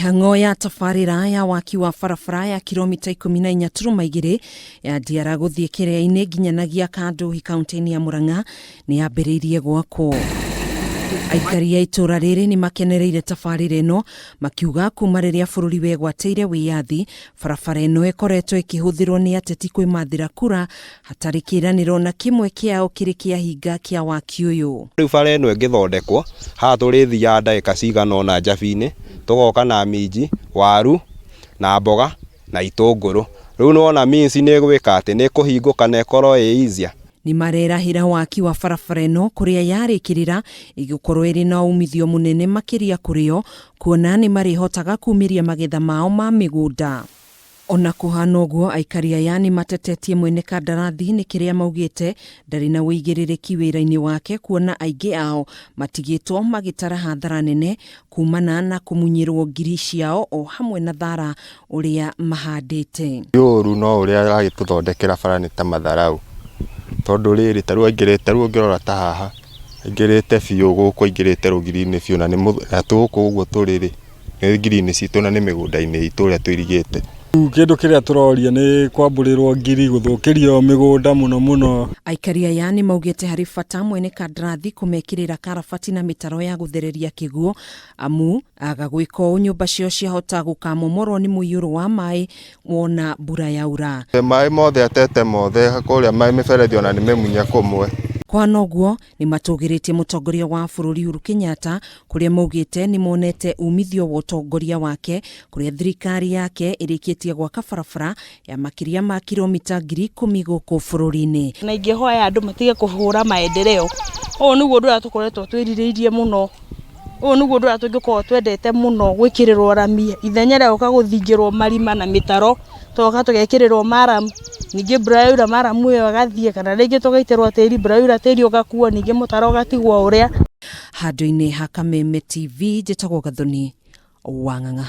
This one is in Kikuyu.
Mĩhang'o ya tabarĩra ya waki wa barabara ya kilomita 14.2 ya Ndiara gũthiĩ Kĩrĩa-inĩ nginyanagia Kandũhi kaunti-inĩ ya Murang'a nĩ yambĩrĩirie gwakwo. Aikari a itũra rĩrĩ nĩ makenereire tabarĩra ĩno makiuga kuma rĩrĩa bũrũri wegwatĩire wĩyathi, barabara ĩno ĩkoretwo ĩkĩhũthĩrwo nĩ ateti kwĩmathĩra kura hatarĩ kĩĩranĩro na kĩmwe kĩao kĩrĩ kĩahinga kĩa waki ũyũ. Rĩu bara ĩno ĩngĩthondekwo, haha tũrĩthiaga ndagĩka cigana ũna njabi-inĩ, tũgoka na minji, waru na mboga na itũngũrũ. Rĩu nĩwona minji nĩ gwĩka atĩ nĩ kũhingũka na ĩkorwo ĩ easier. Nĩ marerahĩra waki wa barabara ĩno kũrĩa yarĩkĩrĩra ĩgũkorwo ĩrĩ na umithio mũnene makĩria kũrĩo, kuona nĩ marĩhotaga kumĩria magetha mao ma mĩgũnda. Ona kũhana ũguo, aikari aya nĩ matetetie mwene kandarathi nĩ kĩrĩa maugĩte ndarĩ na wĩigĩrĩrĩki wĩra-inĩ wake, kuona aingĩ ao matigĩtwo magĩtara hathara nene kumana na kũmunyĩrwo ngiri ciao o hamwe na thara ũrĩa mahandĩte. Ũru no ũrĩa aragĩtũthondekera bara nĩ ta matharaũ, tondũ rĩrĩ tarũ ũngĩrora ta haha aingĩrĩte biũ gũkũ, aingĩrĩte rũgiri-inĩ biũ na tũkũ ũguo tũrĩrĩ nĩ ngiri-inĩ citũ na nĩ mĩgũnda-inĩ itũ ũrĩa tũirigĩte. Kĩndũ kĩrĩa tũroria nĩ kwambũrĩrwo ngiri gũthũkĩrio mĩgũnda mũno. Aikari aya nĩ maugĩte harĩ bata mwene kandarathi kũmekĩrĩra karabati na mĩtaro ya gũthereria kĩguo, amu aga gwĩka ũũ nyũmba cio ciahota gũkamomorwo nĩ mũiyũro wa maĩ wona mbura yaura. Maĩ mothe atete mothe kũrĩa maĩ mĩberethi ona nĩ memunya kũmwe. Kwana ũguo nĩ matũgĩrĩtie mũtongoria wa bũrũri Uhuru Kenyatta kũrĩa maugĩte nĩ monete umithio wa ũtongoria wake, kũrĩa thirikari yake ĩrĩkĩtie gwaka barabara ya makĩria ma kilomita 10,000 gũkũ bũrũri-inĩ. Na ingĩhoya andũ matige kũhũra maendeleo. Ũũ nĩguo ũndũ ũrĩa tũkoretwo twĩrirĩirie mũno. Ũũ nĩguo ũndũ ũrĩa tũngĩkorwo twendete mũno, gwĩkĩrĩrwo rami, ithenya rĩa gũka gũthingĩrwo marima na mĩtaro, tũgoka tũgekĩrĩrwo maram, ningĩ mbura yaura maramu ĩyo ĩgathiĩ, kana rĩngĩ tũgaitĩrwo tĩri, mbura yaura tĩri ũgakuo, ningĩ mũtaro ũgatigwo ũrĩa. Handũ-inĩ ha Kameme TV, njĩtagwo Gathoni wa Ng'ang'a.